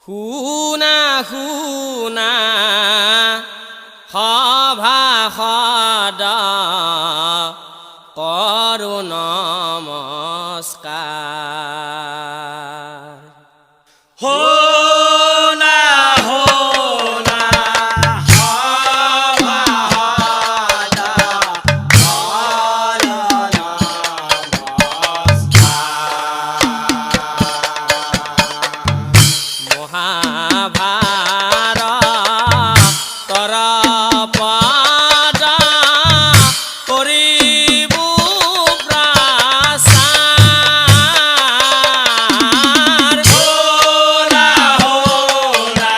শুনা শুনা সভাসদ কৰো নমস্কাৰ। শুনা শুনা সভাসদ কৰো নমস্কাৰ। মহাভাৰতৰ পদ কৰিব প্ৰচাৰ। শুনা শুনা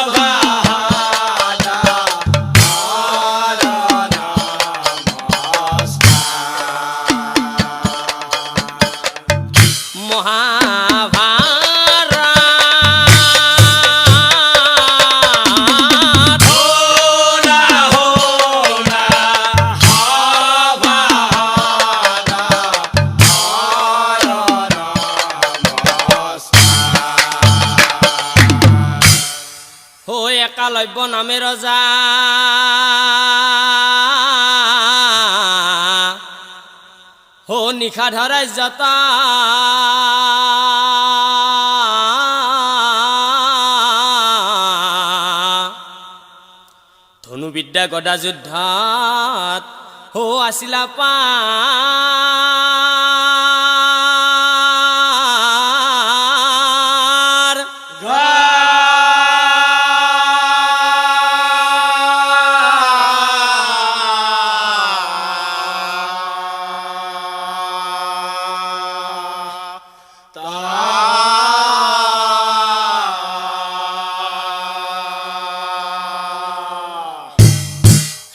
সভাসদ কৰো নমস্কাৰ। মহাভাৰত শুনা শুনা সভাসদ কৰো নমস্কাৰ। হৈ একালব্য নামে ৰজা হো নিশাধৰ ৰাজ্যত ধনুবিদ্যা গদা যুদ্ধত হো আছিলা পাৰ।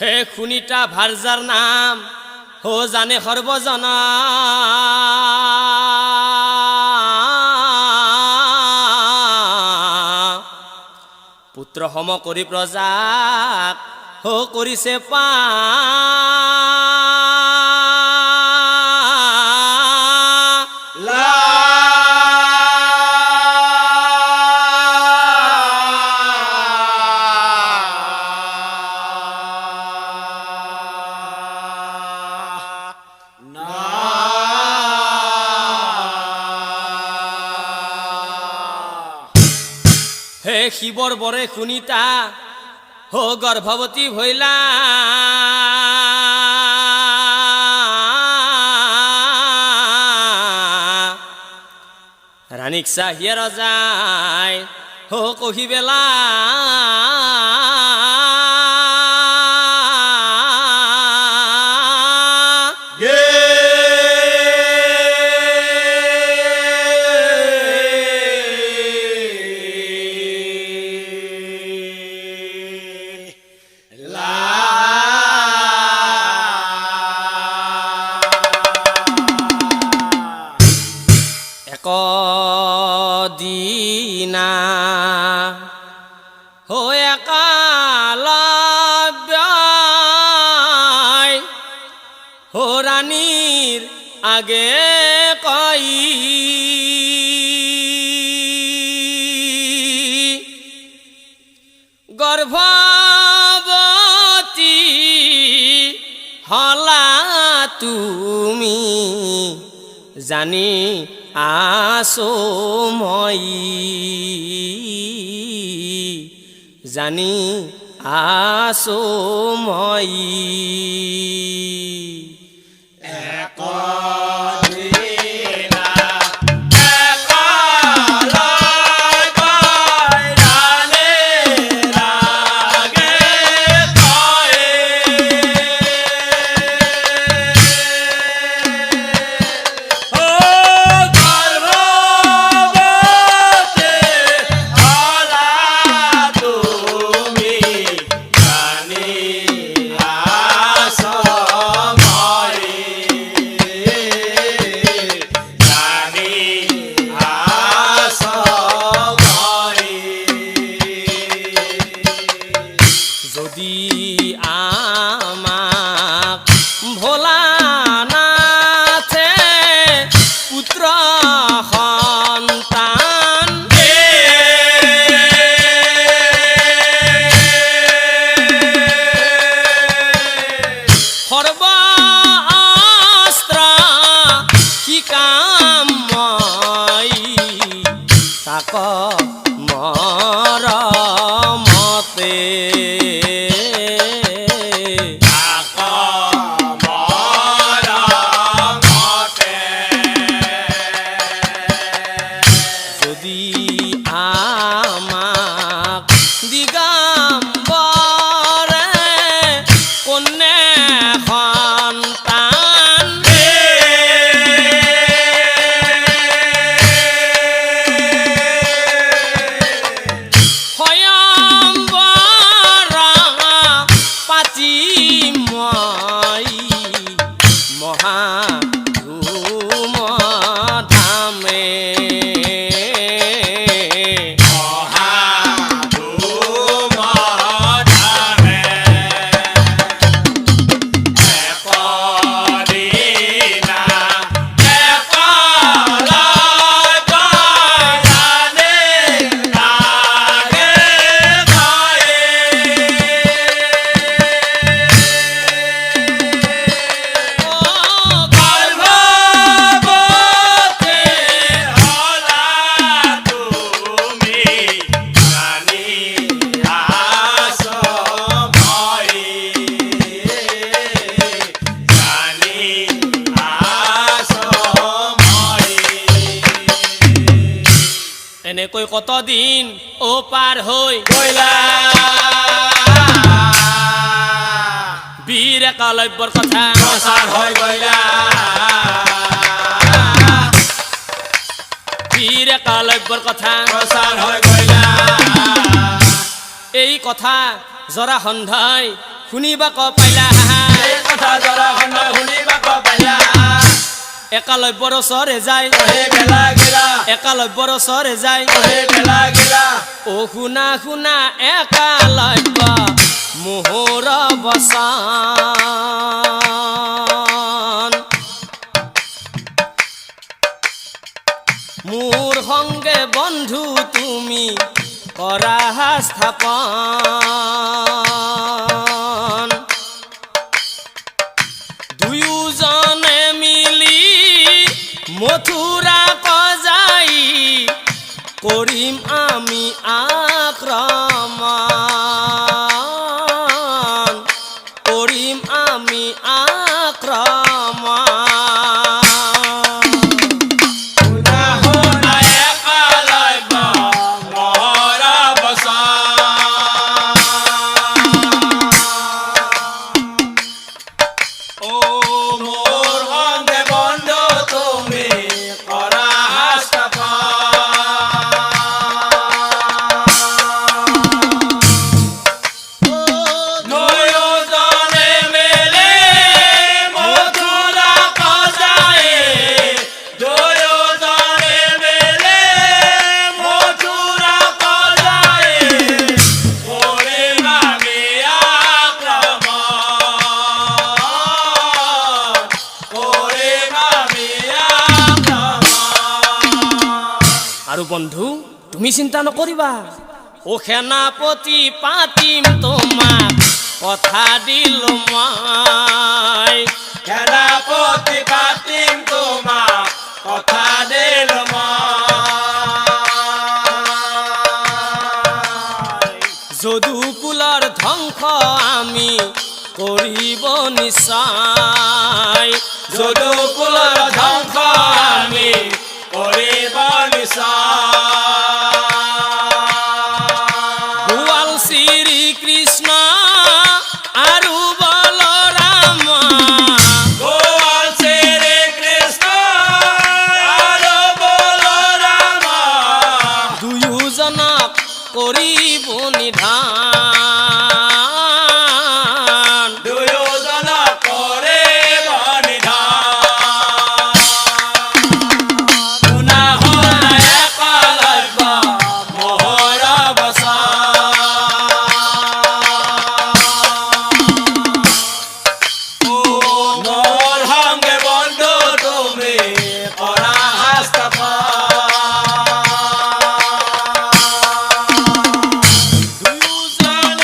হে শুনিতা ভাৰজাৰ নাম হো জানে সৰ্বজনা। পুত্ৰ সম কৰি প্ৰজাক হো কৰিছে হে শিৱৰ বৰে শুনিতা হো গৰ্ভৱতী ভৈলা। ৰাণীক চাহিয়ে ৰজাই হো কহিবেলা। দিনা হৈ একালব্য হো ৰাণীৰ আগে কই গৰ্ভৱতী হলা তুমি জানি আছো মই জানি আছো মই। তুমি জানি আছো মই। থাক মৰমতে যদি আমাক দিগম্বৰে কন্যা সন্তান স্বয়ম্বৰা পাতিম মই মহাধুম ধামে এনেকৈ কতদিন পাৰ হৈ গইলা বীৰ একলব্যৰ কথা প্ৰচাৰ হৈ গইলা বীৰ একলব্যৰ কথা প্ৰচাৰ হৈ গইলা এই কথা জৰাসন্ধই শুনিবাক পাইলা এই কথা জৰাসন্ধই শুনিবাক পাইলা একলব্যৰ ওচৰে যায় হে বেলা গিলা একলব্যৰ ওচৰে যায় হে বেলা গিলা শুনা শুনা একলব্য মোহৰ বচন মোৰ সংগে বন্ধু তুমি কৰা স্থাপন দুয়োজনে মিলি মথুৰা কজাই কৰিম আমি আক্ৰমণ কৰিম আমি আক্ৰমণ শুনা শুনা একলব্য মোহৰ বচন মোৰ সংগে বন্ধু তুমি কৰা দুয়োজনে মিলি মথুৰা কজাই দুয়োজনে মিলি মথুৰা কজাই কৰিম আমি আক্ৰমণ কৰিম আমি আক্ৰমণ আৰু বন্ধু তুমি চিন্তা নকৰিবা সেনাপতি পাতিম তোমাক কথা দিলো মই সেনাপতি পাতিম তোমাক কথা দিলো মই যদুকুলৰ ধ্বংস আমি কৰিব নিশ্চয় যদুকুলৰ ধ্বংস আমি কৰিব নিশ্চয় গোৱাল শ্ৰী কৃষ্ণ আৰু বলৰাম গোৱাল শ্ৰী কৃষ্ণ আৰু বলৰাম দুয়োজনক কৰিব নিধান দুয়োজন কৰিব নিধান শুনা শুনা একলব্য মোহৰ বচন মোৰ সংগে বন্ধু তুমি কৰা স্থাপন দুয়োজন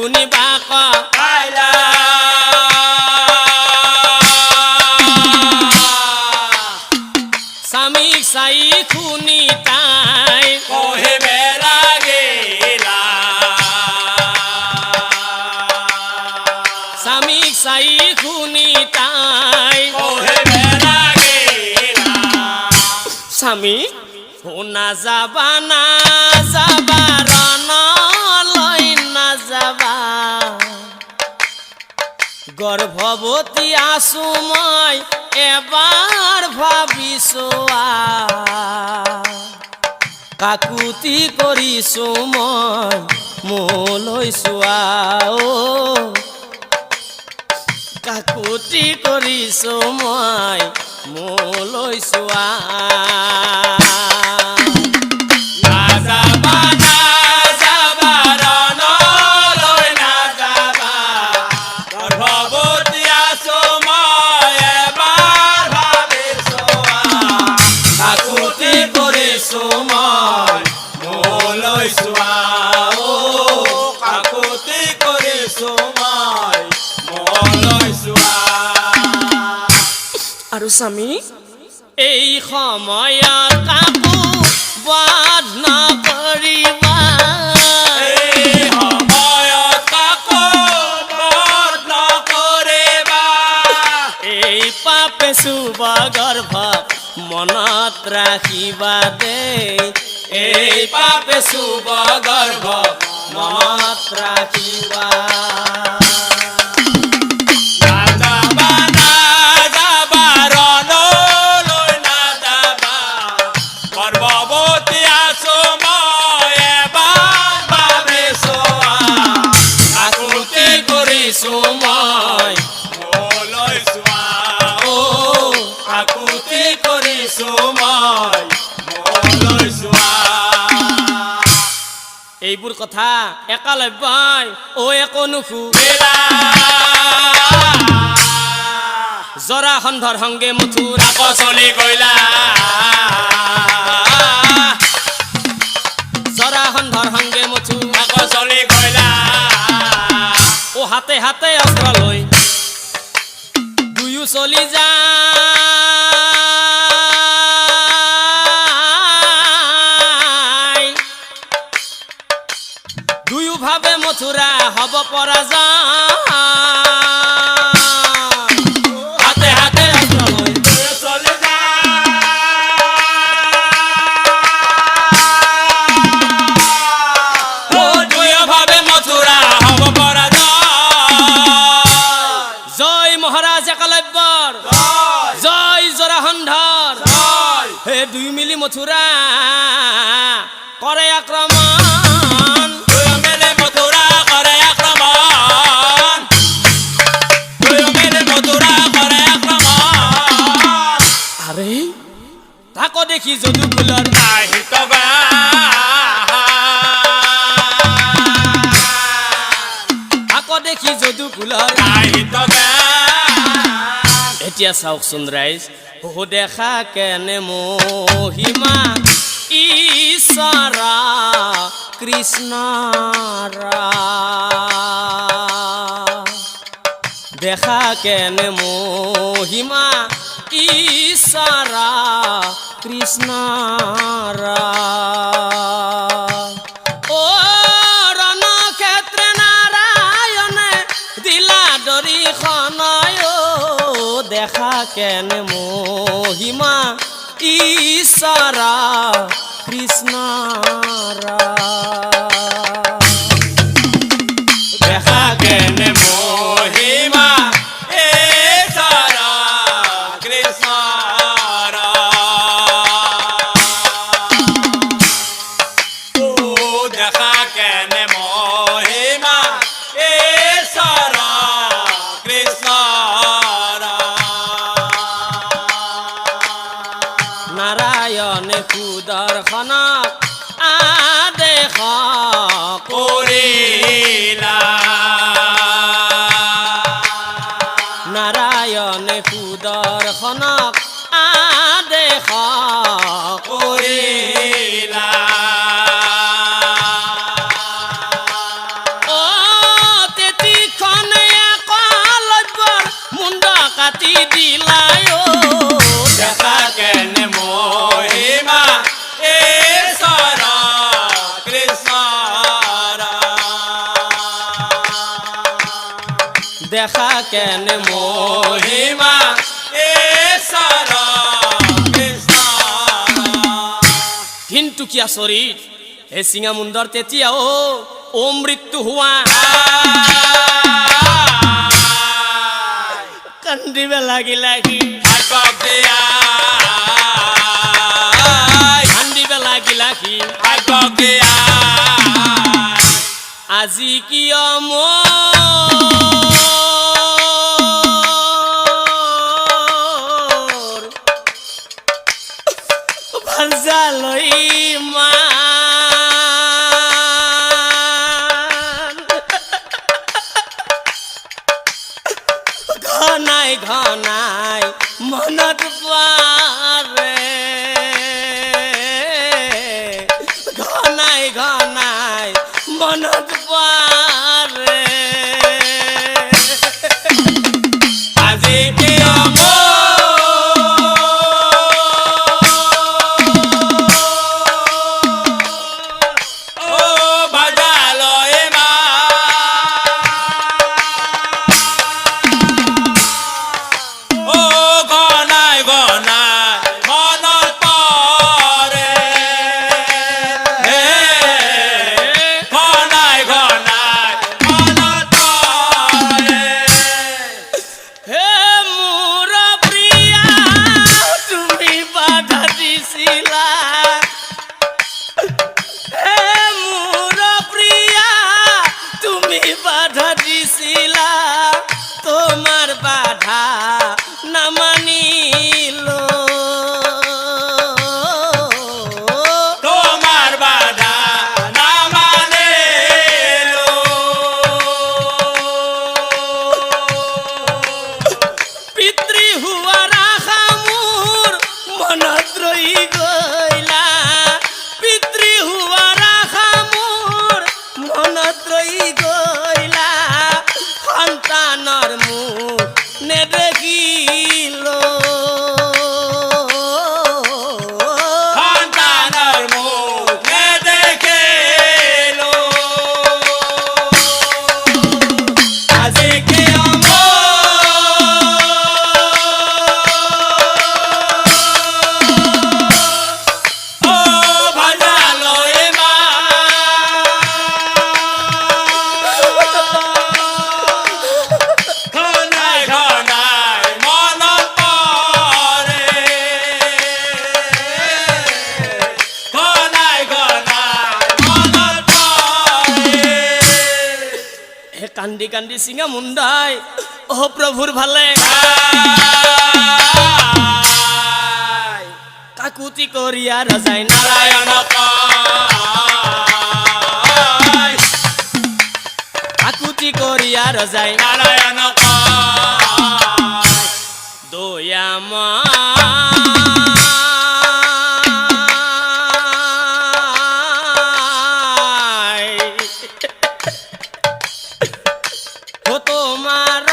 শুনিবা ক পাইলা স্বামীক চাই শুনি তাই কহিবে লাগিলা স্বামীক চাই শুনি তাই কহিবে লাগিলা স্বামী শুনা যাবা না যাবা ৰণলৈ নাযাবা গৰ্ভৱতী আছো মই এবাৰ ভাবিছোৱা কাকুতি কৰিছো মই মোলৈ চোৱা কাকুতি কৰিছো মই মোলৈ চোৱা নাযাবা নাযাবা ৰণলৈ নাযাবা গৰ্ভৱতী আছো মই এবাৰ ভাবিছোৱা কাকুতি কৰিছো মই মোলৈ চোৱা কাকুতি কৰিছো মই মোলৈ চোৱা আৰু স্বামী এই সময়ত কাকো বাদ নকৰিবা এই সময়ত কাকো বধ নকৰিবা এই পাপে চুব গৰ্ভ মনত ৰাখিবা দেই এই পাপে চুব গৰ্ভ মনত ৰাখিবা নাযাবা নাযাবা ৰণলৈ নাযাবা গৰ্ভৱতী আছো মই এবাৰ ভাবিছোৱা কাকুতি কৰিছো মই মোলৈ চোৱা কাকুতি কৰিছো মই মোলৈ চোৱা এইবোৰ কথা একালব্যই একো নুখু জৰাসন্ধৰ সংগে মথুৰা আকৌ চলি গইলা জৰাসন্ধৰ সংগে মথুৰা আকৌ চলি গইলা হাতে হাতে অস্ত্ৰ লৈ দুয়ো চলি যায় দুয়ো ভাবে মথুৰা হব পৰাজয় হাতে হাতে অস্ত্ৰ লৈ চলি দুয়ো ভাবে মথুৰা হব পৰাজয় জয় মহাৰাজ একলব্যৰ জয় জৰাসন্ধৰ হে দুই মিলি মথুৰা কৰে আক্ৰমণ দুয়ো মিলি মথুৰা কৰে আক্ৰমণ দুয়ো মিলি মথুৰা কৰে আক্ৰমণ আৰে তাকো দেখি যদুকুলৰ আহিত তাকো দেখি যদুকুলৰ আহিত এতিয়া চাওকচোন ৰাইজ বহু দেখা কেনে মহিমা ঈশ্বৰা কৃষ্ণৰা দেখা কেনে মহিমা ঈশ্বৰা কৃষ্ণৰা ও ৰণক্ষেত্ৰে নাৰায়ণে দিলা দৰিখনয় দেখা কেনে মহিমা ঈশ্বৰা কৃষ্ণৰা দেখা কেনে মহিমা ঈশ্বৰা কৃষ্ণৰা দেখা কেনে মহিমা ঈশ্বৰা কৃষ্ণৰা নাৰায়ণে সুদৰ্শনক আদেশ কৰিলা নাৰায়ণে সুদৰ্শনক আদেশ কৰিলা ও দেখা কেন মহিমা ঈশ্বৰ কৃষ্ণ কিন্তু কি আচৰিত হে চিঙা মুণ্ডৰ তেতিয়াও ও মৃত্যু হোৱা কান্দিব লাগিলা কি কান্দিব লাগিলা কি আজি কিয় মোৰ ভালজালৈ ঘনাই ঘনাই মনত পৰে ঘনাই ঘনাই মনত পৰে আজি কিয় তোমার বাধা না মানিল তোমার বাধা না মানিল পিতৃ হুয়ার আশা মোর মনত রই গইলা পিতৃ হুয়ার আশা মোর মনত রই গইলা সন্তানৰ মুখ নেদেখিল সন্তানৰ মুখ নেদেখিল আজি কিয় ভাজালৈ মা ঘনাই ঘনাই মনত পৰে ঘনাই ঘনাই মনত পৰে হে কান্দি কান্দি চিঙা মুণ্ডাই অ প্ৰভুৰ ভালে কাকুতি কৰিয়া ৰজাই নাৰায়ণ কয় কাকুতি কৰিয়া ৰজাই নাৰায়ণ দয়ামা তোমাৰ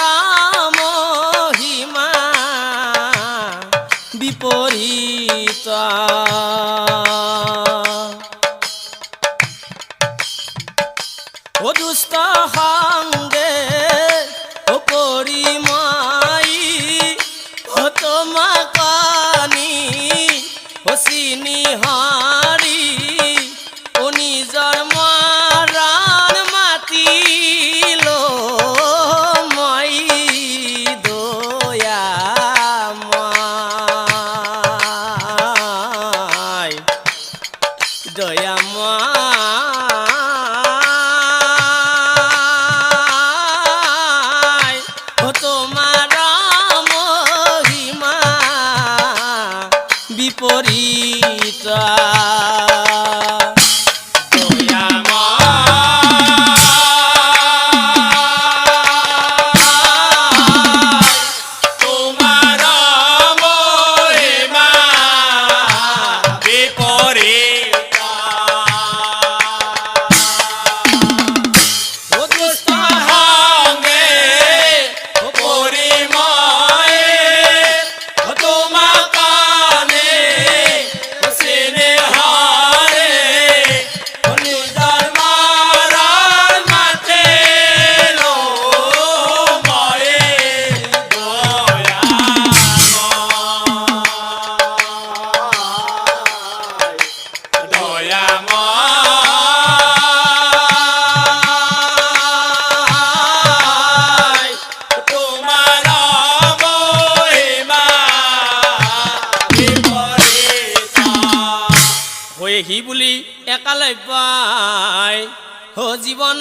মহিমা বিপৰীত ও দুষ্ট সঙ্গে ও পৰিমাই ও তোমাকানি ও চিনি হাৰি ও নিজৰ মাৰাণ মাতিল মই দয়াময় দয়াময় ও তোমার মহিমা বিপরীত তোমার মহিমা বিপরীত দয়াময় তোমার মহিমা বিপরীত হয়ে হি বুলি একালৈ পাই হো জীৱনতে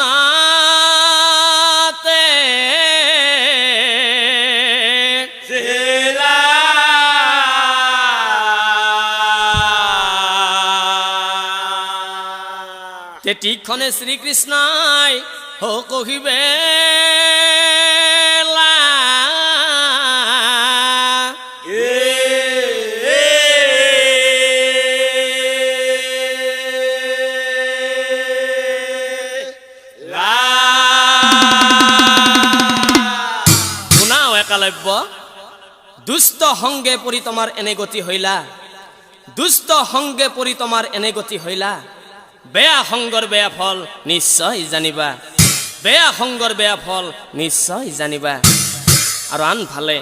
জিলা তেতিক্ষণে শ্ৰীকৃষ্ণই হো কহিবে শুনাও একালব্য দুষ্ট সংগে পৰি তোমাৰ এনে গতি হইলা দুষ্ট সংগে পৰি তোমাৰ এনে গতি হইলা বেয়া সংগৰ বেয়া ফল নিশ্চয় জানিবা বেয়া সংগৰ বেয়া ফল নিশ্চয় জানিবা আৰু আন ভালে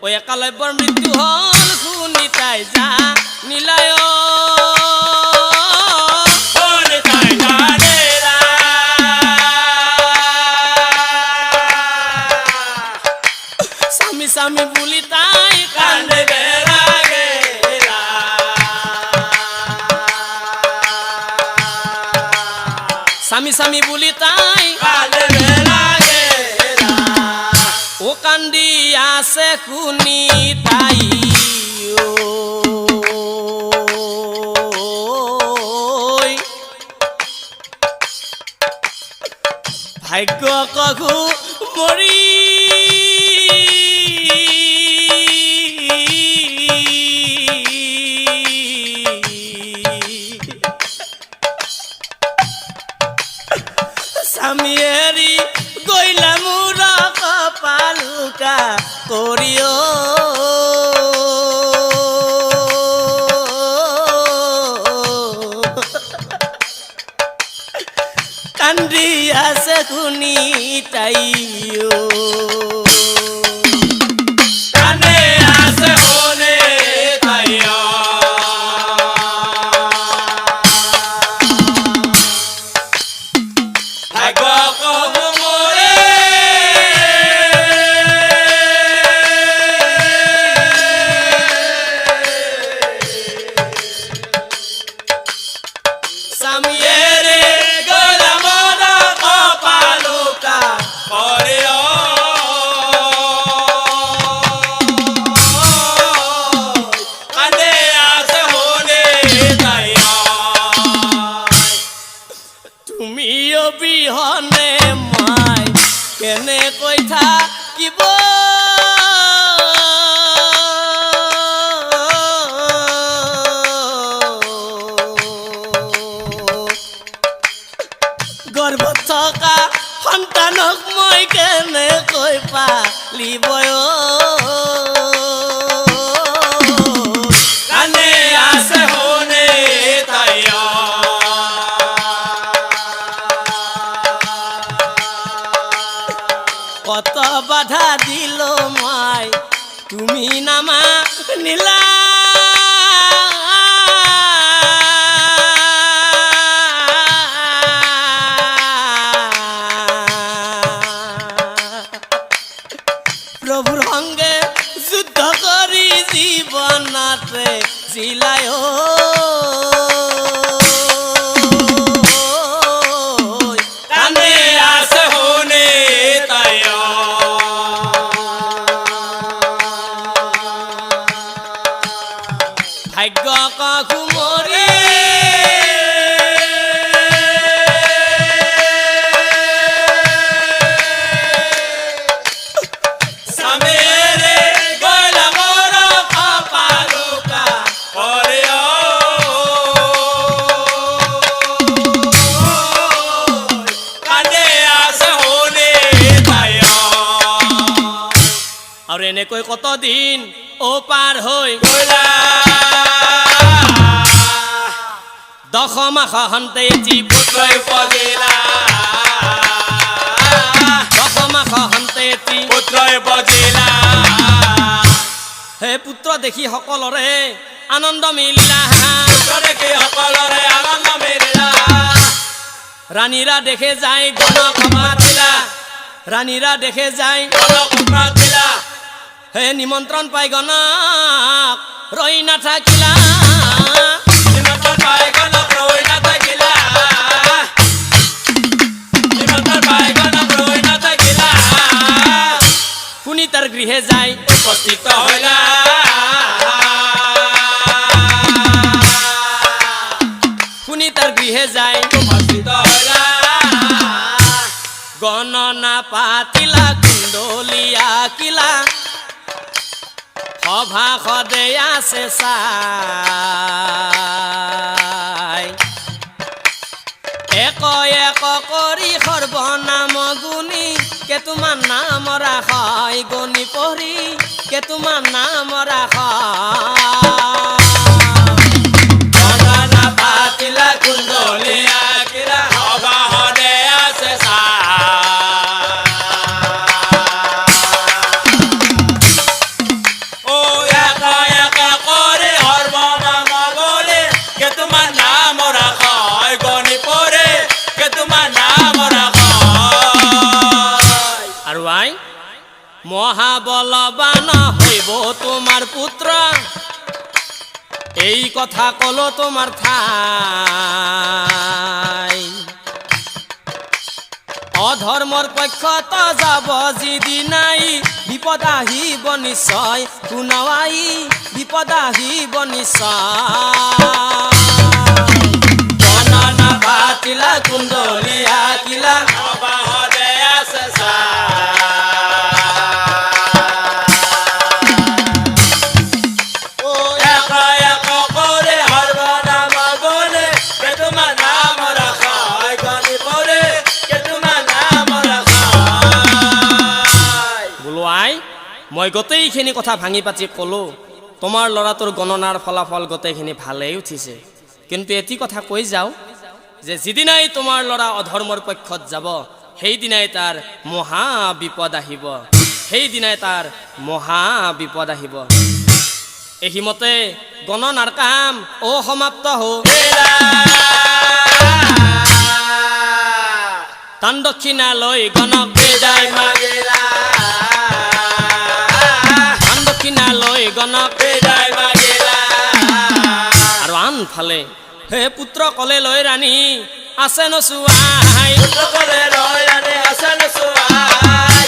ঐ একালব্যৰ মৃত্যু হল শুনি তাই যা নিলায় স্বামী স্বামী বুলি তাই কান্দে স্বামী স্বামী বুলি তাই ও কান্দি আছে শুনি তাই ভাগ্য কঘু মৰি স্বামী এৰি গৈলা মোৰ কপালুকা কৰিও কান্দি আছে শুনি তাইও কানে আছে হলে তাইও ভাগ্য কব মোরে স্বামী এরে গোলাম কপালুকা করিও কানে আছে হলে তাইও তুমি অবিহনে মাই কেনে কৈ থাকিব গৰ্ভত থকা সন্তানক মই কেনে কৈ পালিব কানে আছে হলে তাইও কত বাধা দিল মাই তুমি নামা নীলা প্রভুর সঙ্গে যুদ্ধ কৰি জীৱনতে জিলায় কানে আছে হলে তাইও ভাগ্য কঘু মৰি সামেৰে গোলাম কপালুকা কৰিও কানে আছে হলে তাইও আৰু এনেকৈ কতদিন ও পাৰ হৈ গোলা দশমাস হন্তে এটি পুত্ৰই পজিলা দশমাস হন্তে এটি পুত্ৰই পজিলা হে পুত্ৰ দেখি সকলোৰে আনন্দ মিলিলা পুত্ৰ দেখি সকলোৰে আনন্দ মেলিলা ৰাণীৰা দেখে যায় গণক মাতিলা ৰাণীৰা দেখে যায় গণক মাতিলা হে নিমন্ত্ৰণ পাই গণক ৰৈ নাথাকিলা নিমন্ত্ৰণ পাই গণক ৰৈ নাথাকিলা নিমন্ত্ৰণ পাই গণক ৰৈ নাথাকিলা শুনি তাৰ গৃহে যায় উপস্থিত হইলা শুনি তাৰ গৃহে যায় উপস্থিত হইলা গণনা পাতিলা কুণ্ডলিয়া কিলা সভা সদে আছে চাই এক এক কৰি সৰ্বনাম গুণী কেতুমান নাম ৰাখাই গণি পঢ়ি কেতুমান নাম ৰাখাই গণনা পাতিলা কুণ্ডলিয়া কিলা সভা সদে আছে ও একা একা করে সৰ্বনাম গলে কে তোমাৰ নাম ৰাখাই গণি পৰে কে তোমাৰ নাম ৰাখাই আৰু আই মহাবলৱান হইব তোমাৰ পুত্ৰ এই কথা কলো তোমাৰ ঠাই অধৰ্মৰ পক্ষত যাব যিদিনাই বিপদ আহিব নিশ্চয় শুনাৱাই বিপদ আহিব নিশ্চয় গণনা পাতিলা কুণ্ডলিয়া কিলা সভা সদে আছে ও একা একা করে সৰ্বনাম গলে কে তোমাৰ নাম ৰাখাই গণি পৰে কে তোমাৰ নাম ৰাখাই বোলো আই মই গোটেইখিনি কথা ভাঙি পাতি ক'লো তোমাৰ ল'ৰাটোৰ গণনাৰ ফলাফল গোটেইখিনি ভালেই উঠিছে কিন্তু এটি কথা কৈ যাওঁ যে যিদিনাই তোমাৰ ল'ৰা অধৰ্মৰ পক্ষত যাব সেইদিনাই তাৰ মহা বিপদ আহিব সেইদিনাই তাৰ মহা বিপদ আহিব এইমতে গণনাৰ কাম অসমাপ্ত হ'ল দান দক্ষিণা লৈ গণক বিদায় মাগিলা দান দক্ষিণা লৈ গণক বিদায় মাগিলা আৰু আনফালে হে পুত্ৰ কলে লৈ ৰাণী আছে নচুৱাই সকলে ৰৈ ৰাণী আছে নচুৱাই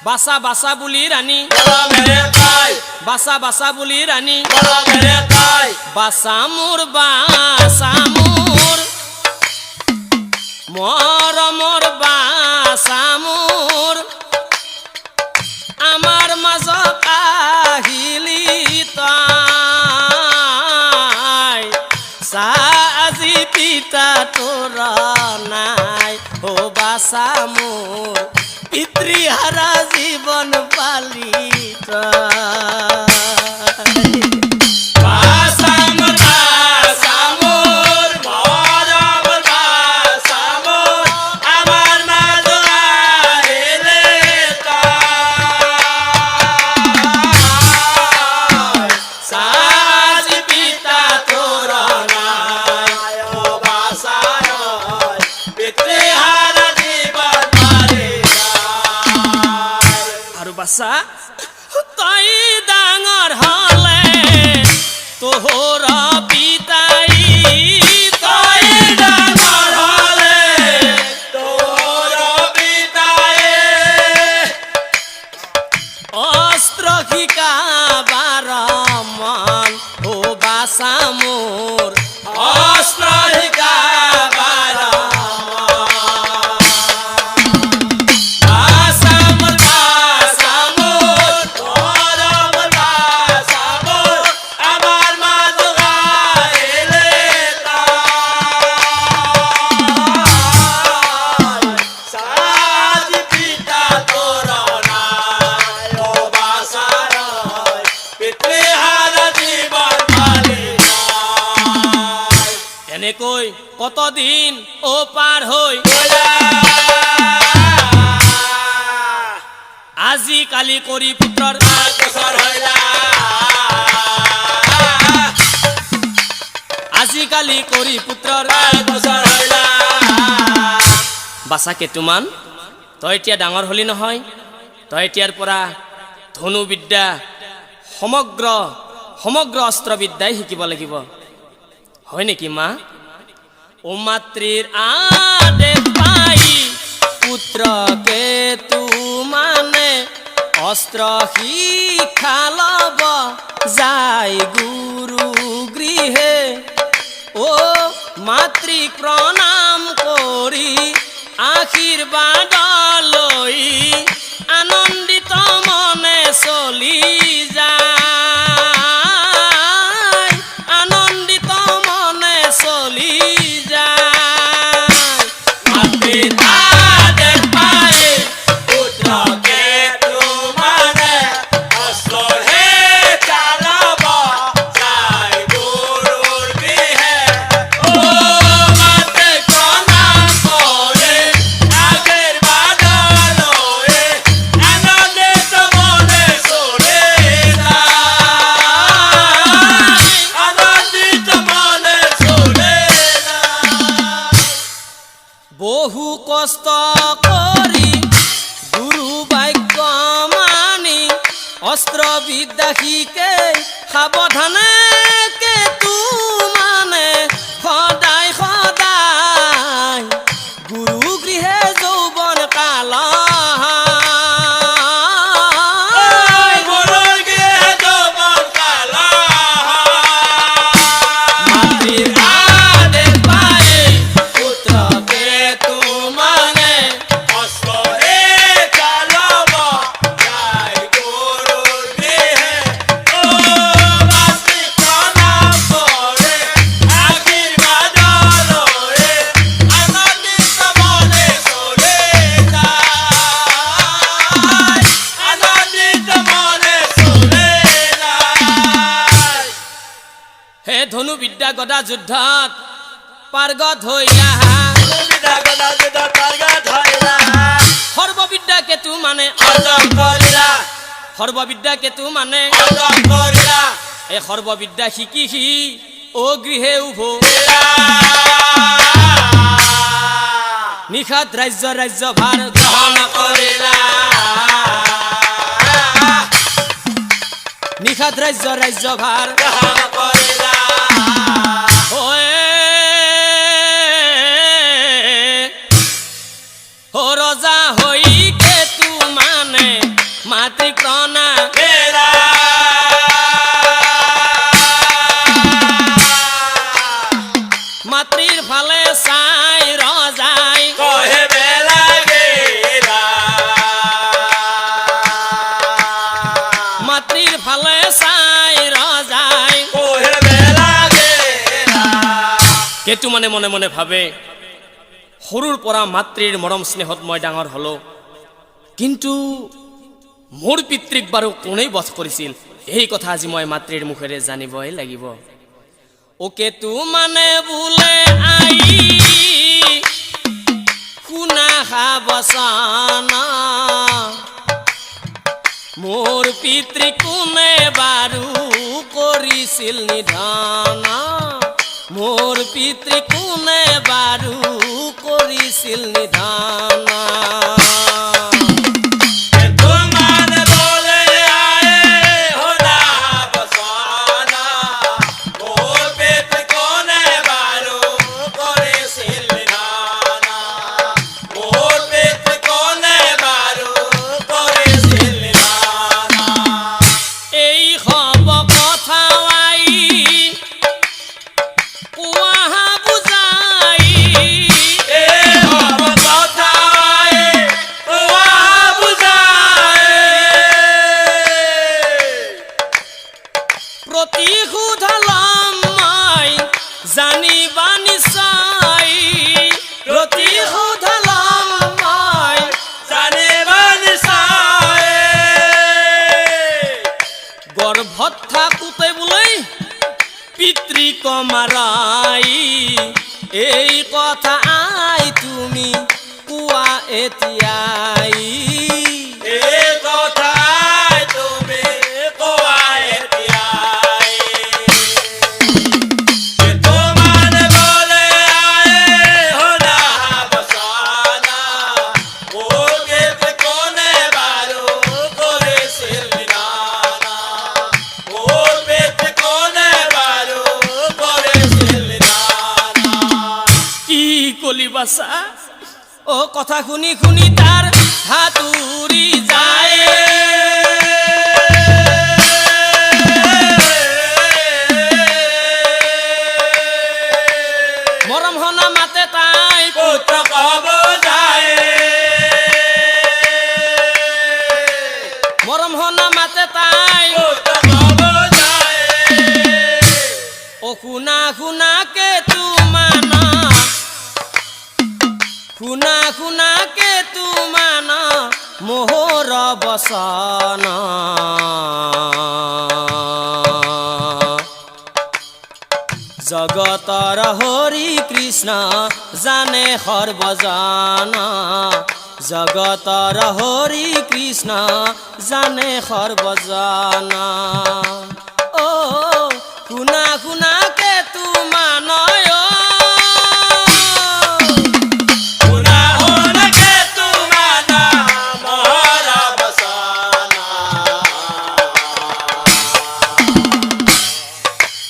বাচা বাচা বুলি ৰাণী মৰমেৰে কয় বাচা বাচা বুলি ৰাণী মৰমেৰে কয় বাচা মোৰ মৰমৰ বাচা মোৰ আমাৰ মাজত আহিলি তই আজি পিতা তোৰ নাই ও বাচা মোৰ পিতৃহাৰা জীৱন পালি বাচা মোৰ বাচা মোৰ মৰমৰ বাচা মোৰ আমাৰ মাজত আহিলে তই আজি পিতা তোৰ নাই ও বাচা নয় পিতৃহাৰা জীৱন পালি আৰু বাচা তই ডাঙৰ হলে তোৰ পিতাই তই ডাঙৰ হলে তোৰ পিতায়ে অস্ত্ৰ শিকাবাৰ মন ও বাচা মোৰ অস্ত্ৰ শিকাবাৰ বাচা মোৰ মৰমৰ বাচা মোৰ আমাৰ মাজত আহিলে তই আজি পিতা তোৰ নাই ও বাচা নয় পিতৃহাৰা জীৱন পালি তই এনেকৈ কতদিন ও পাৰ হৈ আজি কালি কৰি পুত্ৰৰ কালি কৰি পুত্ৰৰ গোচৰ হইলা বাছা কেতুমান তই এতিয়া ডাঙৰ হলি নহয় তই এতিয়াৰ পৰা ধনুবিদ্যা সমগ্ৰ অস্ত্ৰবিদ্যাই শিকিব লাগিব হয় নেকি মা ও মাতৃৰ আদেশ পাই পুত্ৰকে মানে অস্ত্ৰ শিক্ষা লব যায় গুৰু গৃহে ও মাতৃক প্ৰণাম কৰি আশীৰ্বাদ লৈ আনন্দিত মনে চলি যায় আনন্দিত মনে চলি যায় মাতৃৰ আদেশ পাই পুত্ৰকে মানে অস্ত্ৰহে চালাব যায় গুৰুৰ গৃহে ও মাতৃক প্ৰণাম কৰি আশীৰ্বাদ লৈ আনন্দিত মনে চলি যায় আনন্দিত মনে চলি যায় বহু কষ্ট কৰি গুৰু বাক্য মানি অস্ত্ৰ বিদ্যা শিকে সাৱধানে কেতু মানে সদায় গুৰু গৃহে যৌৱন কাল গুৰুৰ গৃহে যৌৱন কাল মাতৃৰ আদেশ পাই পুত্ৰকে মানে অস্ত্ৰহে চালাব যায় গুৰুৰ গৃহে ও মাতৃক প্ৰণাম কৰি আশীৰ্বাদ লৈ আনন্দিত মনে চলি যায় আনন্দিত মনে চলি যায় হে ধনুবিদ্যা গদা যুদ্ধত পাৰ্গত হৈলা সুবিধা গদা যুদ্ধত পাৰ্গত হৈলা সৰ্ববিদ্যা কেতু মানে অৰ্জন কৰিলা সৰ্ববিদ্যা কেতু মানে অৰ্জন কৰিলা এই সৰ্ববিদ্যা শিকি ও গৃহে উভো নিশাত ৰাজ্য ভাৰ গ্ৰহণ কৰিলা নিশাত ৰাজ্য ভাৰ গ্ৰহণ কৰিলা ও ৰজা হৈ কেতু মানে মাতৃক প্ৰণাম হেৰা মাতৃৰ ফালে চাই ৰজাই কহে বেলাগেৰা মাতৃৰ ফালে চাই ৰজাই কহে বেলাগেৰা কেতু মানে মনে মনে ভাবে সৰুৰ পৰা মাতৃৰ মৰম স্নেহত মই ডাঙৰ হলো কিন্তু মোৰ পিতৃক বাৰু কোনেই বধ কৰিছিল এই কথা আজি মই মাতৃৰ মুখেৰে জানিবই লাগিব ও কেতু মানে বোলে আই শুনা বচন মোৰ পিতৃ কোনে বাৰু কৰিছিল নিধন মোৰ পিতৃ কোনে বাৰু কৰিছিল নিধন তুমান বলে আয়ে হোনা বসনা মোর পেট কোনে বারু করেছিল নিধানা মোর পেট কোনে বারু করেছিল নিধানা এই হব কথা আই কোৱা বুজাই এ হব কথা ওয়া বুঝায় প্ৰতিশোধ লম মই জানিবা নিশ্চয় প্ৰতিশোধ লম মই জানিবান চায় গৰ্ভত থাকোঁতে বোলে পিতৃক মাৰাই এই কথা আই তুমি কোৱা এতিয়াই এ কথাই তুমি কোয়ায় দিয়াই তোমার গলি বাসা ও কথা শুনি শুনি তার হাতুরি যায় মরম হনা মাতে তাই পুত্র কব যায় মরম হনা মাতে তাই পুত্র কব যায় ও খুনা খুনা কে তু মানা খুনা খুনা কে তু মানা মোহর বসনা জগতৰ হৰি কৃষ্ণ জানে সৰ্বজানা জগতৰ হৰি কৃষ্ণ জানে সৰ্বজানা ও শুনা শুনা কে তোমানয় শুনা শুনকে তোমানা মহৰা বসনা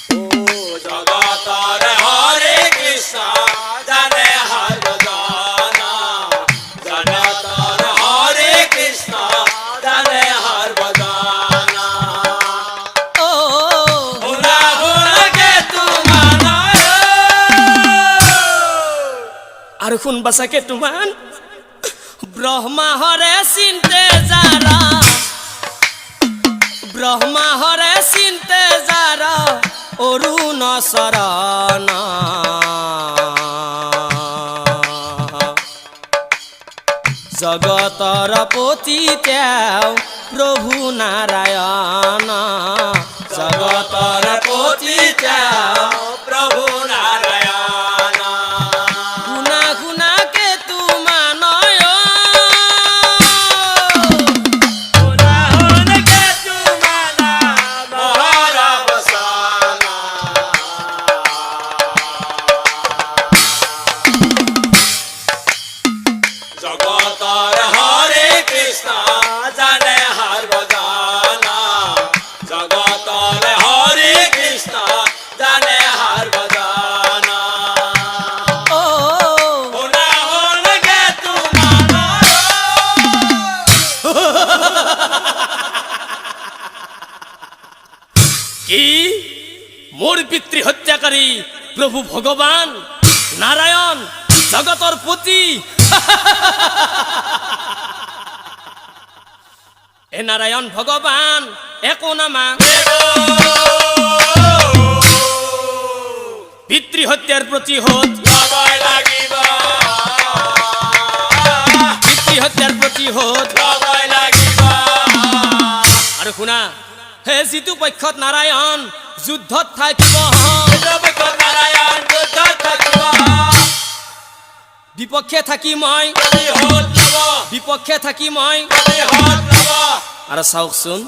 ও জগতৰ হৰি কৃষ্ণ জানে সৰ্বজনা জগতৰ হৰি কৃষ্ণ জানে সৰ্বজনা ও শুনা শুনকে তোমানা আৰু শুন বাচাকে তোমাৰ ব্ৰহ্মা হৰে চিন্তে যাৰা ব্ৰহ্মা হৰে চিন্তে যাৰা অৰুণ শৰণ জগতৰ পতি তেওঁ প্ৰভু নাৰায়ণ জগতৰ পতি তেওঁ প্ৰভু নাৰায়ণ শুনা শুনা কে তোমানয় শুনা শুনকে তোমানা মহৰা বসনা জগতৰ হৰি কৃষ্ণ জানে সৰ্বজনা জগতৰ হৰি কৃষ্ণ জানে সৰ্বজনা ও শুনা শুনকে তোমানা কি মোৰ পিতৃ হত্যাকাৰী প্ৰভু ভগৱান নাৰায়ণ জগতৰ পতি এ নাৰায়ণ ভগৱান একো নামা পিতৃ হত্যাৰ প্ৰতিশোধ লবই লাগিব পিতৃ হত্যাৰ প্ৰতিশোধ লবই লাগিব আৰু শুনা হে যিটো পক্ষত নাৰায়ণ যুদ্ধত থাকিব জগত নাৰায়ণ যুদ্ধত থাকিব বিপক্ষে থাকি মই প্ৰতিশোধ ল'ব বিপক্ষে থাকি মই প্ৰতিশোধ ল'ব আৰু চাওকচোন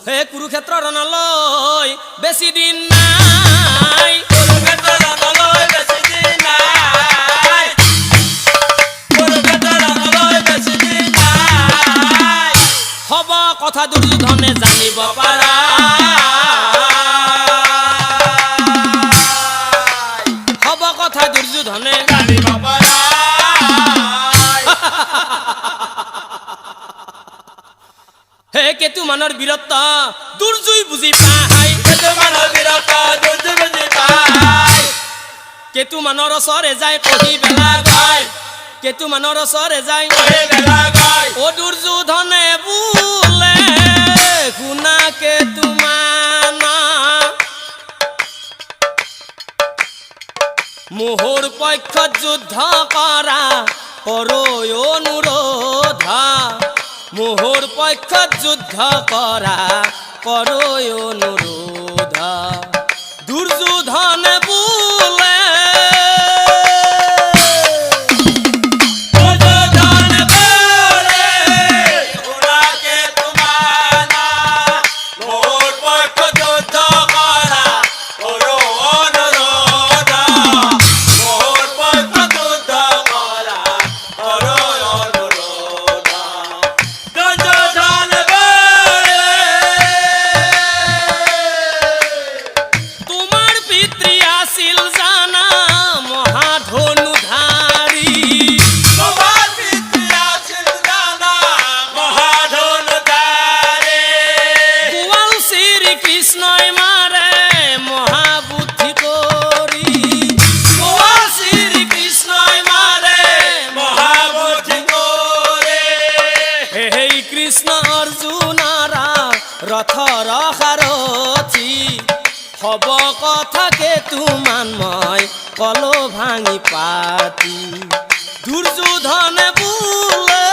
হে কুৰুক্ষেত্ৰ ৰণলৈ বেছি দিন নাই কুৰুক্ষেত্ৰ ৰণলৈ বেছি দিন নাই কুৰুক্ষেত্ৰ ৰণলৈ বেছি দিন নাই হব কথা দুৰ্যোধনে জানিব পাৰা হব কথা দুৰ্যোধনে জানিব পৰা হে কেতুমানৰ বীৰত্ব দুৰ্জয় বুজি পাই কেতুমানৰ বীৰত্ব দুৰ্যোগ বুজি পায় কেতুমানৰ ওচৰে যায় কহি বেলা গায় কেতুমানৰ ওচৰে যায় কহি বেলা গায় ও দুৰ্যোধনে বোলে শুনা কেতুমানা মোহৰ পক্ষত যুদ্ধ কৰা কৰৈ অনুৰোধা মোহৰ পক্ষত যুদ্ধ কৰা কৰৈ অনুৰোধা দুৰ্যোধনে বোলে দুৰ্যোধন বোলে শুনাকে তোমানা মোৰ পক্ষ যুদ্ধ কৰা কৰো অনুৰোধ মোৰ পক্ষ যুদ্ধ কৰা কৰো অনুৰোধ দুৰ্যোধন বোলে ৰথৰ সাৰথি হব কথাকে তুমান মই কলো ভাঙি পাতি দুৰ্যোধনে বোলে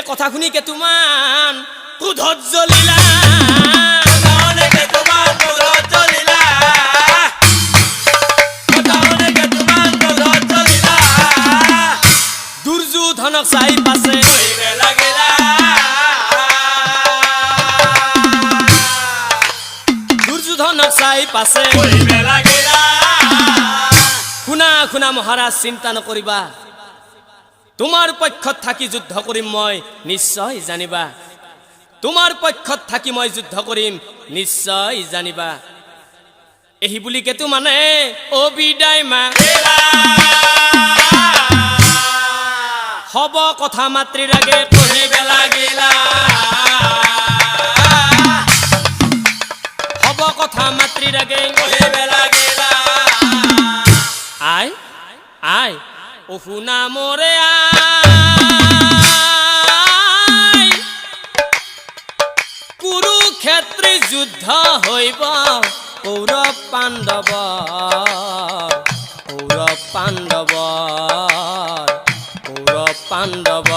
কথা শুনি কেতুমান ক্ৰোধত জ্বলিলা দুৰ্যোধনক চাই পাছে দুৰ্যোধনক চাই পাছে শুনা শুনা মহাৰাজ চিন্তা নকৰিবা তোমাৰ পক্ষত থাকি যুদ্ধ কৰিম মই নিশ্চয় জানিবা তোমাৰ পক্ষত থাকি মই যুদ্ধ কৰিম নিশ্চয় জানিবা এহি বুলি কেতু মানে ও বিদায় মা হব কথা মাতৃৰ আগে কহিব লাগিলা হব কথা মাতৃৰ আগে কহিব লাগিলা আই আই ও শুনা মোৰে আই কুৰুক্ষেত্ৰী যুদ্ধ হইব কৌৰৱ পাণ্ডৱ কৌৰৱ পাণ্ডৱ কৌৰৱ পাণ্ডৱ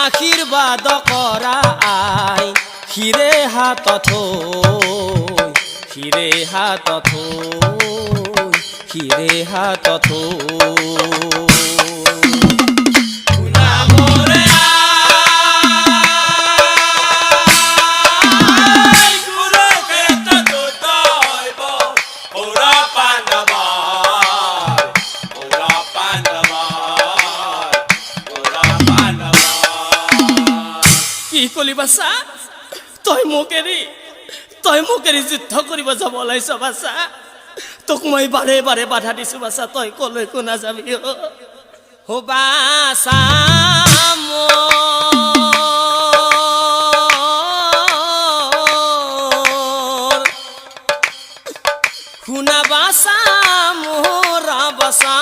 আশীৰ্বাদ কৰা আই হিৰে হাতত হিৰে হাতত হিৰে হাতত কলি বাছা তই মোকেৰি যুদ্ধ কৰিব যাব ওলাইছ বাছা তোক মই বাৰে বাৰে বাধা দিছো বাছা তই কলৈকো নাযাবি ও বাছা শুনা বাছা মোৰ বাছা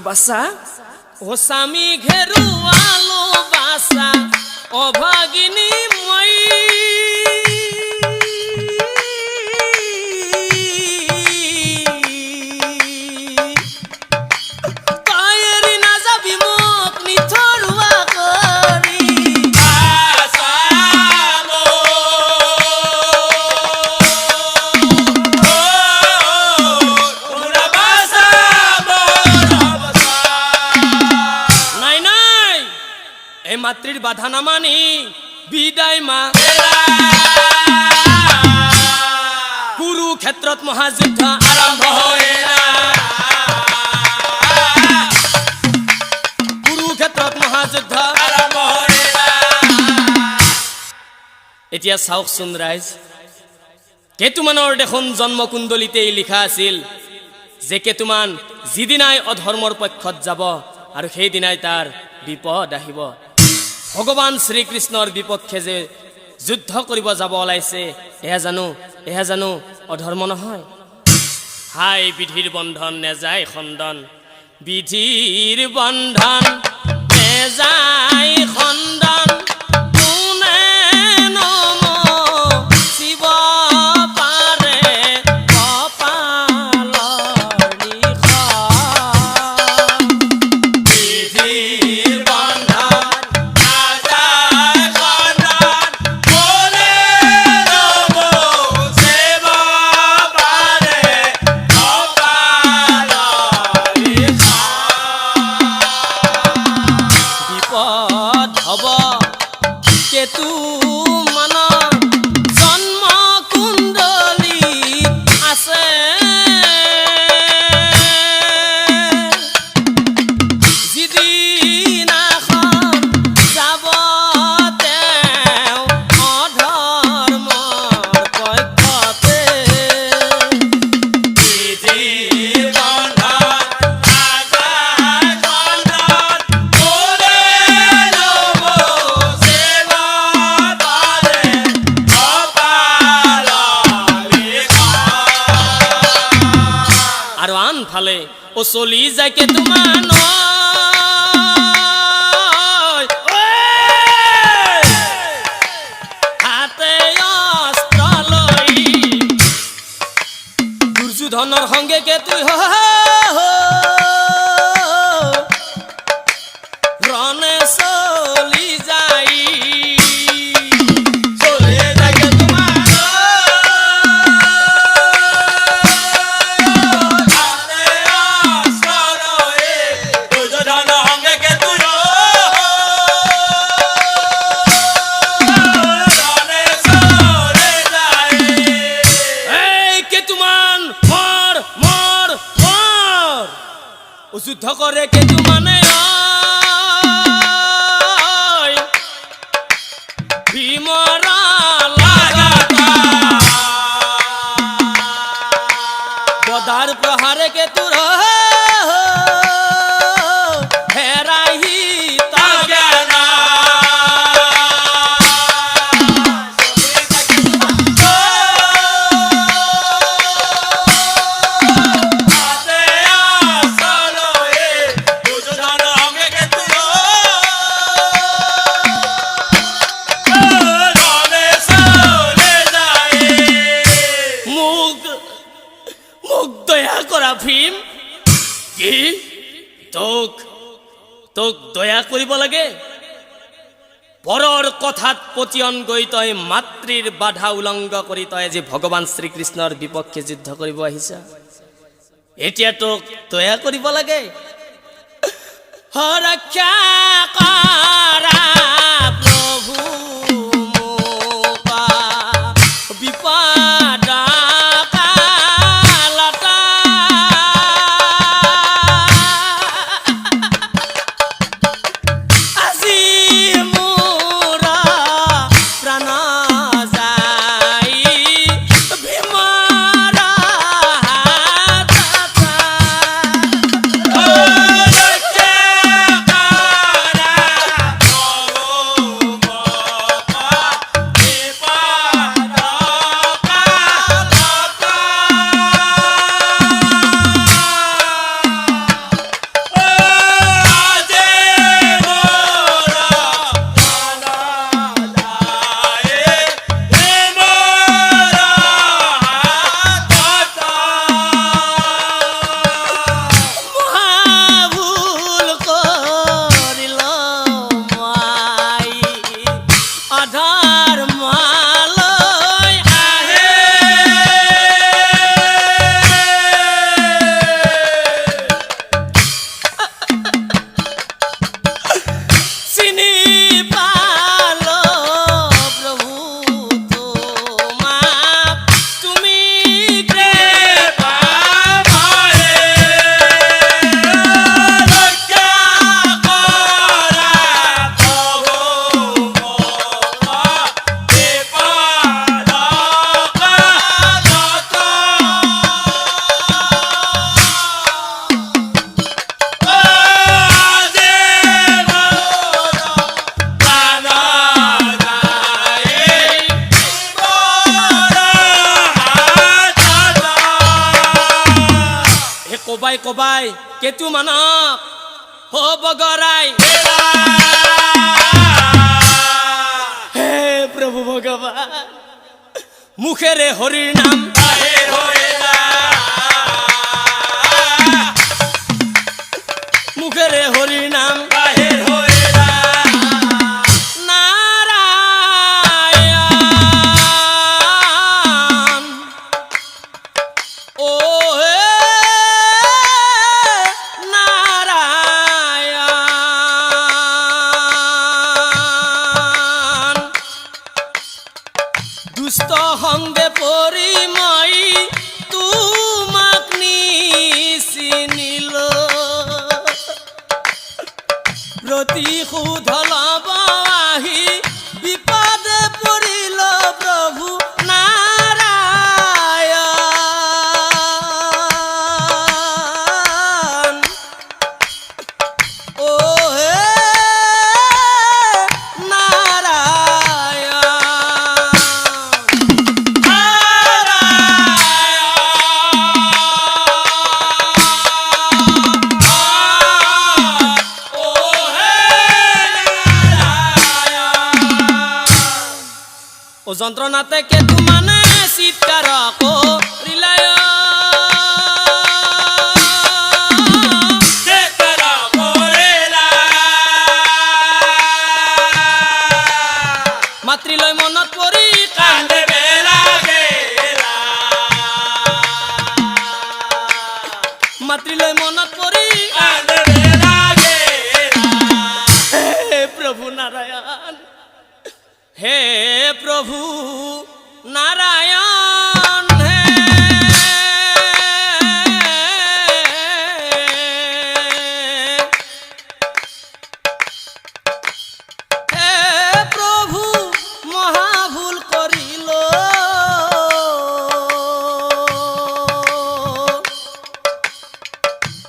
বাছা ও স্বামী ঘেৰুৱালো বাছা অভাগিনী মই তই এৰি নাযাবি মোক নিথৰুৱা কৰি মাতৃৰ বাধা নামানি বিদায় মা কুৰুক্ষেত্ৰত মহাযুদ্ধ আৰম্ভ হৈলা কুৰুক্ষেত্ৰত মহাযুদ্ধ আৰম্ভ হৈলা এতিয়া চাওকচোন ৰাইজ কেতুমানৰ দেখোন জন্মকুণ্ডলিতেই লিখা আছিল যে কেতুমান যিদিনাই অধৰ্মৰ পক্ষত যাব আৰু সেইদিনাই তাৰ বিপদ আহিব। ভগৱান শ্ৰীকৃষ্ণৰ বিপক্ষে যে যুদ্ধ কৰিব যাব ওলাইছে, এয়া জানো অধৰ্ম নহয়? হাই বিধিৰ বন্ধন নেযায় খণ্ডন, বিধিৰ বন্ধন নেযায় খণ্ডন, কোনে নম শিৱ পাৰে কপালৰ নিখন। বিধিৰ বন্ধন নাযায় খণ্ডন, কোনে নম শিৱ পাৰে কপালৰ নিখন। বিপদ হব কেতু মানৰ জন্ম কুণ্ডলী আছে, যিদিনাখন যাব তেওঁ অধৰ্মৰ পক্ষতে। বিধিৰ বন্ধন নাযায় খণ্ডন, কোনে নম শিৱ পাৰে কপালৰ নিখন। আৰু আনফালে ও চলি যায় কেতুমান হাতে অস্ত্ৰ লৈ, দুৰ্যোধনৰ সংগে কেতু ৰণে চলি যায়। চলি যায় তোমাৰ হাতে অস্ত্ৰ লৈ, দুৰ্যোধনৰ সংগে কেতু ৰণে চলি যায়। এই কেতুমান মৰ মৰ মৰ, ও যুদ্ধ কৰে কেতুমানে ভীমৰা লাগাতাৰ, গদাৰ প্ৰহাৰে কেতুৰ হেৰাহি তাজ্ঞান। হাতে অস্ত্ৰ লৈ, দুৰ্যোধনৰ সংগে কেতু ৰণে চলি যায়। মোক মোক দয়া কৰা ভীম। কি তোক দয়া কৰিব লাগে? পৰৰ কথাত পতিয়ন গৈ তই মাতৃৰ বাধা উলংঘ কৰি তই আজি ভগৱান শ্ৰীকৃষ্ণৰ বিপক্ষে যুদ্ধ কৰিব আহিছা, এতিয়া তোক দয়া কৰিব লাগে? ৰক্ষা কৰা প্ৰভু মোকা বিপদ কালতা, আজি মোৰ প্ৰাণ যায় ভীমৰ হাতত। ৰক্ষা কৰা কবাই কবাই কেতু মানক হ বগৰাই হে প্ৰভু ভগৱান মুখেৰে হৰিৰ নাম মুখেৰে হৰিৰ নাম নাৰায়ণ ও হে নাৰায়ণ দুষ্ট সঙ্গে পৰি মই তোমাক নিচিনিলো প্ৰতিশোধ ল'ব আহি বিপদে পৰিল প্ৰভু নাৰায়ণ ও হে ও যন্ত্ৰণাতে কেতু মানে চিৎকাৰ কৰিলায় মাতৃলয় মনত পৰি কান্দে মাতৃলয় মনত পৰি হে প্ৰভু নাৰায়ণ হে প্ৰভু নাৰায়ণ হে প্ৰভু মহাভুল কৰিল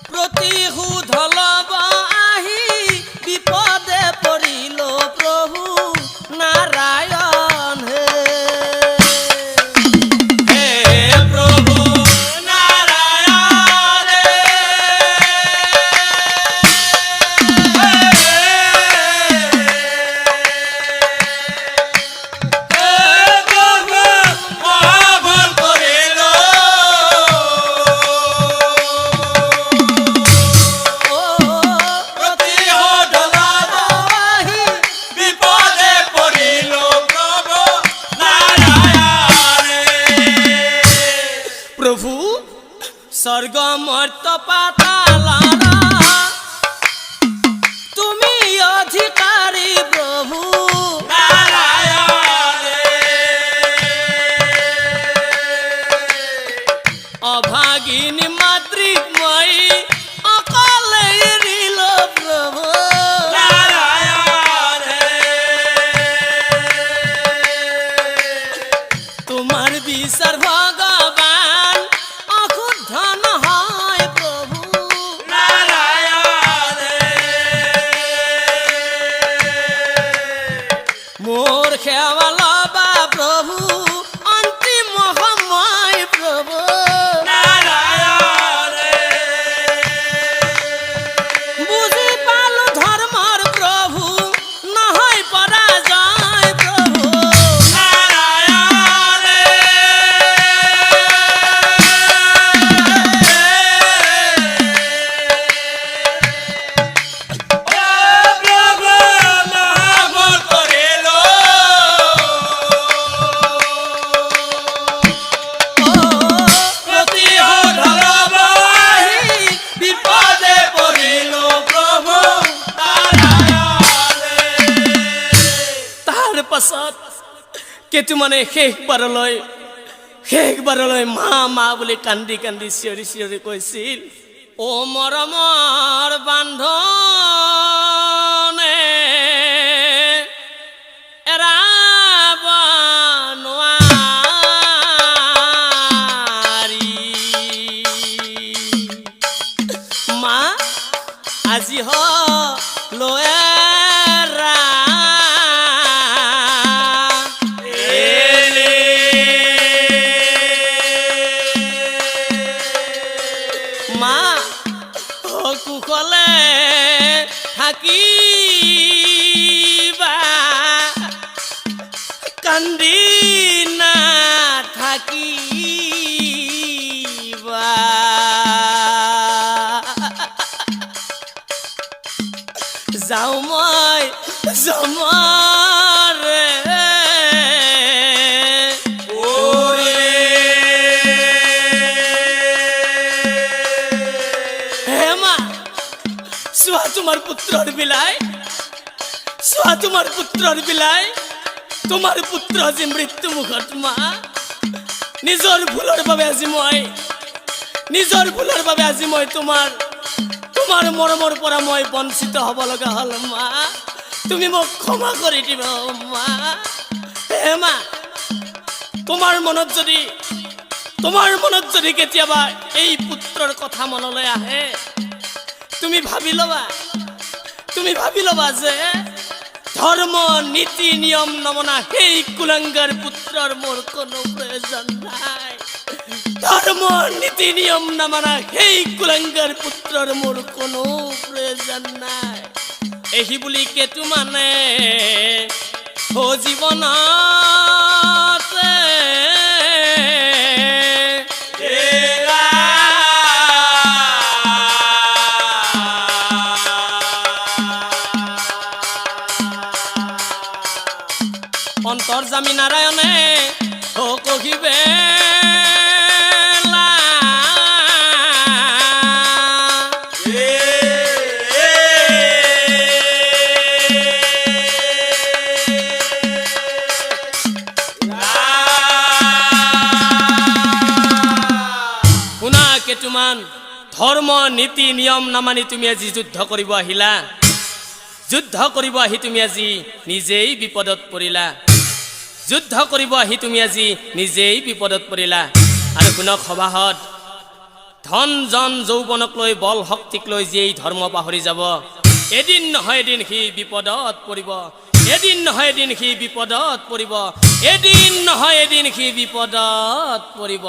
প্ৰতিশোধ লব আহি বিপদে পৰিল প্ৰভু নাৰায়ণ হে প্ৰভু নাৰায়ণ হে প্ৰভু মহাভুল কৰিল প্ৰতিশোধ লব আহি বিপদে পৰিল প্ৰভু নাৰায়ণ প্ৰভু স্বৰ্গ মৰ্ত্য পাতালৰ তুমি অধিকাৰী প্ৰভু নাৰায়ণ অভাগিনী মাতৃক মই অকলে এৰিল প্ৰভু নাৰায়ণ তোমাৰ বিচাৰ ভগৱান অশুদ্ধ নহয় প্ৰভু নাৰায়ণ মোৰ সেৱা ল'বা প্ৰভু অন্তিম সময় প্ৰভু নাৰায়ণ বুজি পালো ধৰ্মৰ প্ৰভু নহয় পৰাজয় প্ৰভু নাৰায়ণ প্ৰভু মহাভুল কৰিল প্ৰতিশোধ ল'ব আহি বিপদে পৰিল প্ৰভু নাৰায়ণ তাৰ পাছত কেতু মানে শেষবাৰলৈ মা মা বুলি কান্দি কান্দি চিঞৰি চিঞৰি কৈছিল ও মৰমৰ বান্ধনে এৰাব নোৱাৰি মা আজি লয়েৰা মা থাকিবা কান্দি না থাকিবা যাও মই জমৰে চোৱা তোমাৰ পুত্ৰৰ বিলাই চোৱা তোমাৰ পুত্ৰৰ বিলাই তোমাৰ পুত্ৰ আজি মৃত্যু মুখত মা নিজৰ ভুলৰ বাবে আজি মই তোমাৰ মৰমৰ পৰা মই বঞ্চিত হ'ব লগা হ'ল মা তুমি মোক ক্ষমা কৰি দিবা মা হে মা তোমাৰ মনত যদি কেতিয়াবা এই পুত্ৰৰ কথা মনলৈ আহে তুমি ভাবি ল'বা যে ধৰ্ম নীতি নিয়ম নমনা সেই কুলাংগাৰ পুত্ৰৰ মোৰ কোনো প্ৰয়োজন নাই ধৰ্ম নীতি নিয়ম নমনা সেই কুলাংগাৰ পুত্ৰৰ মোৰ কোনো প্ৰয়োজন নাই এহি বুলি কেতু মানে ও জীৱনতে অন্তৰ্যামী নাৰায়ণে ও কহিবে শুনা কেতুমান ধৰ্ম নীতি নিয়ম নামানি তুমি আজি যুদ্ধ কৰিব আহিলা যুদ্ধ কৰিব আহি তুমি আজি নিজেই বিপদত পৰিলা যুদ্ধ কৰিব আহি তুমি আজি নিজেই বিপদত পৰিলা আৰু শুনক সভাহত ধন জন যৌৱনক লৈ বল শক্তিক লৈ যি ধৰ্ম পাহৰি যাব এদিন নহয় এদিন সি বিপদত পৰিব এদিন নহয় এদিন সি বিপদত পৰিব এদিন নহয় এদিন সি বিপদত পৰিব